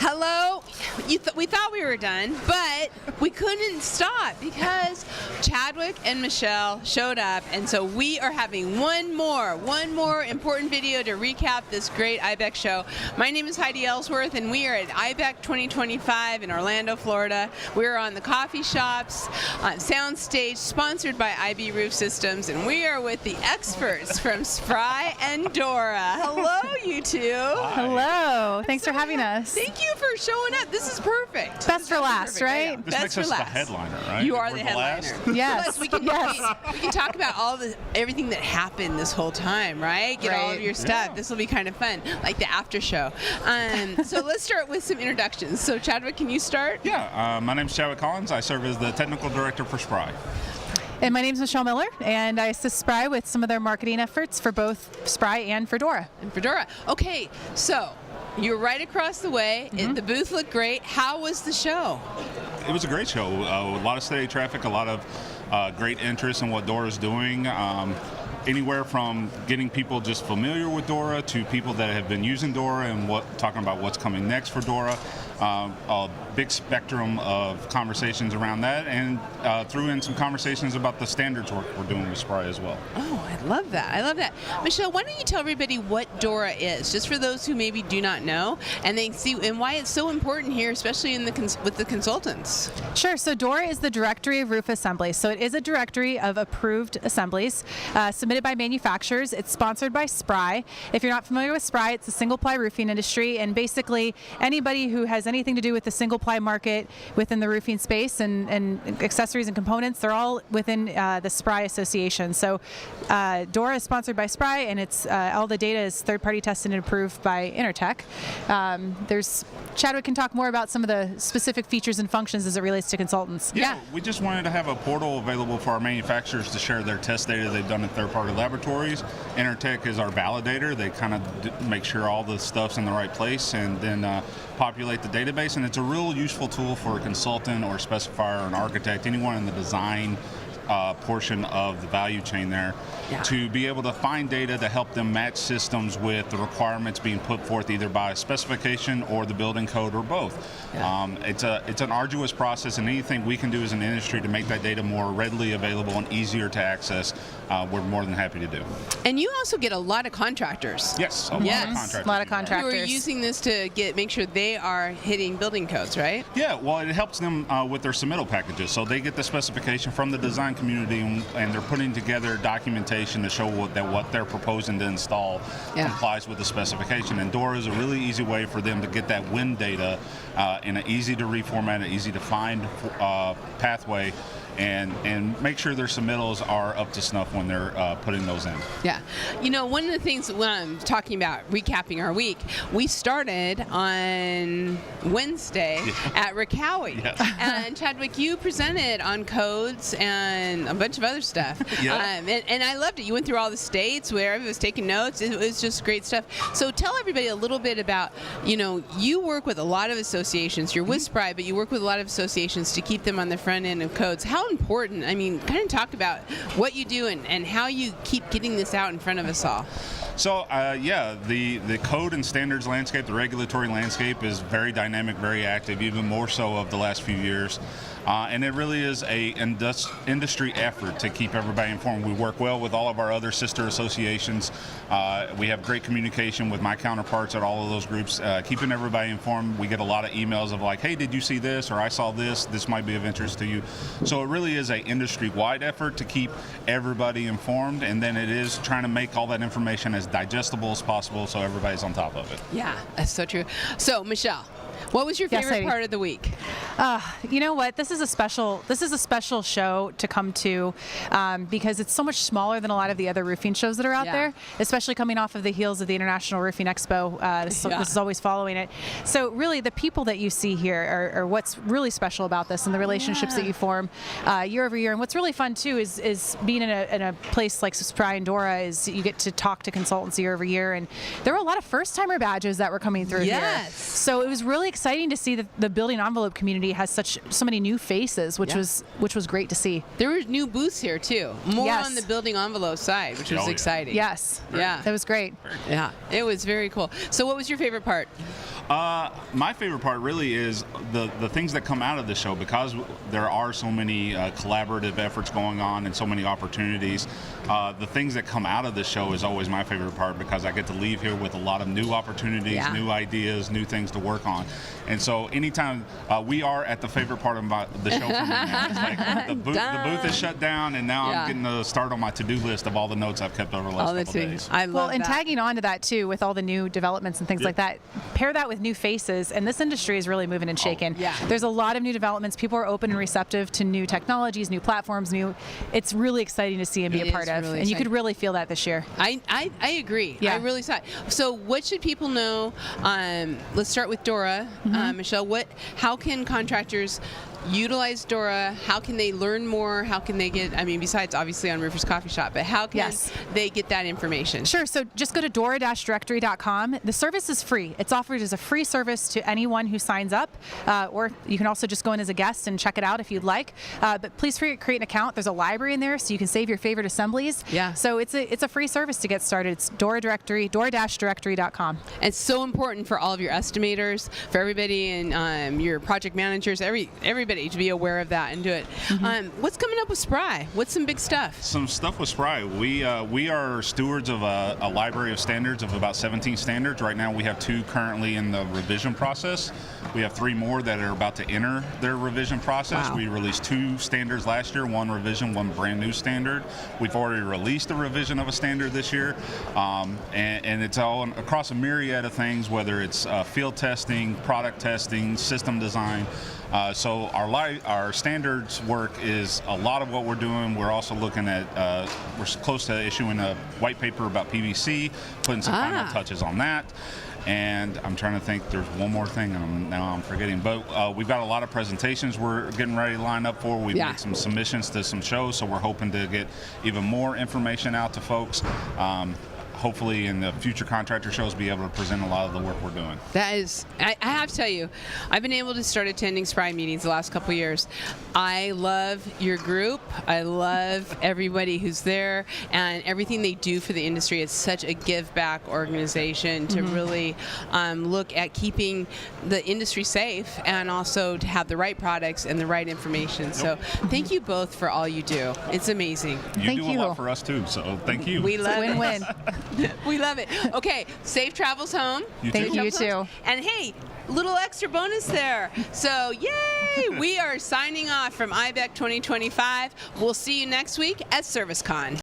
Hello. We thought we were done, but we couldn't stop because Chadwick and Michelle showed up, and so we are having one more important video to recap this great IIBEC show. My name is Heidi Ellsworth, and we are at IIBEC 2025 in Orlando, Florida. We're on the coffee shops on Soundstage, sponsored by IB Roof Systems, and we are with the experts from SPRI and DORA. Hello, you two. Hi. Hello. Thanks for having us. Thank you for showing up. This is perfect. Best for last, right? This makes us the headliner, right? You are We're the headliner. Yes. Plus, we can talk about everything that happened this whole time, right? Get all of your stuff. Yeah. This will be kind of fun, like the after show. So let's start with some introductions. So Chadwick, can you start? Yeah. My name is Chadwick Collins. I serve as the technical director for SPRI. And my name is Michelle Miller, and I assist SPRI with some of their marketing efforts for both SPRI and for DORA. And for DORA. Okay, so you're right across the way. The booth looked great. How was the show? It was a great show. A lot of steady traffic, a lot of great interest in what DORA is doing. Anywhere from getting people just familiar with DORA to people that have been using DORA and talking about what's coming next for DORA. A big spectrum of conversations around that, and threw in some conversations about the standards work we're doing with SPRI as well. Oh, I love that. I love that. Michelle, why don't you tell everybody what DORA is, just for those who maybe do not know, and they see and why it's so important here, especially in with the consultants. Sure. So DORA is the Directory of Roof Assemblies. So it is a directory of approved assemblies submitted by manufacturers. It's sponsored by SPRI. If you're not familiar with SPRI, it's a single-ply roofing industry, and basically anybody who has anything to do with the single-ply market within the roofing space and accessories and components, they're all within the SPRI association. So DORA is sponsored by SPRI, and it's all the data is third-party tested and approved by Intertech. Chadwick can talk more about some of the specific features and functions as it relates to consultants. Yeah, we just wanted to have a portal available for our manufacturers to share their test data they've done at third-party laboratories. Intertech is our validator. They kind of make sure all the stuff's in the right place and then populate the database. And it's a real useful tool for a consultant or a specifier or an architect, anyone in the design portion of the value chain there, to be able to find data to help them match systems with the requirements being put forth either by specification or the building code or both. It's an arduous process, and anything we can do as an industry to make that data more readily available and easier to access, we're more than happy to do. And you also get a lot of contractors. Yes, a lot of contractors. A lot of contractors. Who are using this to make sure they are hitting building codes, right? Yeah, well, it helps them with their submittal packages. So they get the specification from the design community, and they're putting together documentation to show what they're proposing to install complies with the specification. And DORA is a really easy way for them to get that WIN data in an easy to reformat, easy to find pathway, and make sure their submittals are up to snuff when they're putting those in. Yeah. You know, one of the things when I'm talking about recapping our week, we started on Wednesday at Rickowie. Yes. And Chadwick, you presented on codes and a bunch of other stuff. And I loved it. You went through all the states where everybody was taking notes. It was just great stuff. So tell everybody a little bit about, you work with a lot of associations. You're with SPRI, but you work with a lot of associations to keep them on the front end of codes. How important, kind of talk about what you do and how you keep getting this out in front of us all. So, the code and standards landscape, the regulatory landscape is very dynamic, very active, even more so of the last few years. And it really is a industry effort to keep everybody informed. We work well with all of our other sister associations. We have great communication with my counterparts at all of those groups, keeping everybody informed. We get a lot of emails of like, hey, did you see this? Or I saw this. This might be of interest to you. So it really is an industry-wide effort to keep everybody informed, and then it is trying to make all that information as digestible as possible so everybody's on top of it. Yeah, that's so true. So, Michelle, what was your favorite part of the week? You know what? This is a special show to come to because it's so much smaller than a lot of the other roofing shows that are out there, especially coming off of the heels of the International Roofing Expo. This is always following it. So really, the people that you see here are what's really special about this, and the relationships that you form year over year. And what's really fun too is being in a place like SPRI and DORA is you get to talk to consultants year over year, and there were a lot of first-timer badges that were coming through here. So it was really exciting to see that the building envelope community has so many new faces, which was great to see. There were new booths here too, more on the building envelope side, which was exciting. That was great. Yeah, it was very cool. So what was your favorite part? my favorite part really is the things that come out of the show, because there are so many collaborative efforts going on and so many opportunities. The things that come out of the show is always my favorite part, because I get to leave here with a lot of new opportunities, new ideas, new things to work on. And so anytime we are at the favorite part of the show for me now. It's like the booth is shut down, and now I'm getting to start on my to-do list of all the notes I've kept over the last couple days. I love and tagging on to that too, with all the new developments and things like that, pair that with new faces, and this industry is really moving and shaking. There's a lot of new developments. People are open and receptive to new technologies, new platforms, it's really exciting to see and be a part of. And you could really feel that this year. I agree. I really saw it. So what should people know? Let's start with DORA. Michelle, how can contractors utilize DORA? How can they learn more? How can they get, besides obviously on Roofers Coffee Shop, but how can they get that information? Sure. So just go to DORA-directory.com. The service is free. It's offered as a free service to anyone who signs up, or you can also just go in as a guest and check it out if you'd like. But please create an account. There's a library in there, so you can save your favorite assemblies. So it's a free service to get started. It's DORA-directory.com. It's so important for all of your estimators, for everybody, and your project managers, everybody to be aware of that and do it. What's coming up with SPRI? What's some big stuff? Some stuff with SPRI. We are stewards of a library of standards of about 17 standards. Right now we have 2 currently in the revision process. We have 3 more that are about to enter their revision process. We released 2 standards last year, 1 revision, 1 brand new standard. We've already released a revision of a standard this year, and it's all across a myriad of things, whether it's field testing, product testing, system design. So our standards work is a lot of what we're doing. We're also looking at, we're close to issuing a white paper about PVC, putting some final touches on that. And I'm trying to think, there's one more thing, and now I'm forgetting. But we've got a lot of presentations we're getting ready to line up for. We've made some submissions to some shows, so we're hoping to get even more information out to folks. Hopefully in the future contractor shows be able to present a lot of the work we're doing. That is, I have to tell you, I've been able to start attending SPRI meetings the last couple of years. I love your group. I love everybody who's there and everything they do for the industry. It's such a give back organization to really look at keeping the industry safe and also to have the right products and the right information. So thank you both for all you do. It's amazing. You do a lot for us too, so thank you. We love it. Win-win. We love it. Okay, safe travels home. Thank you too. And hey, little extra bonus there. So yay! We are signing off from IIBEC 2025. We'll see you next week at ServiceCon.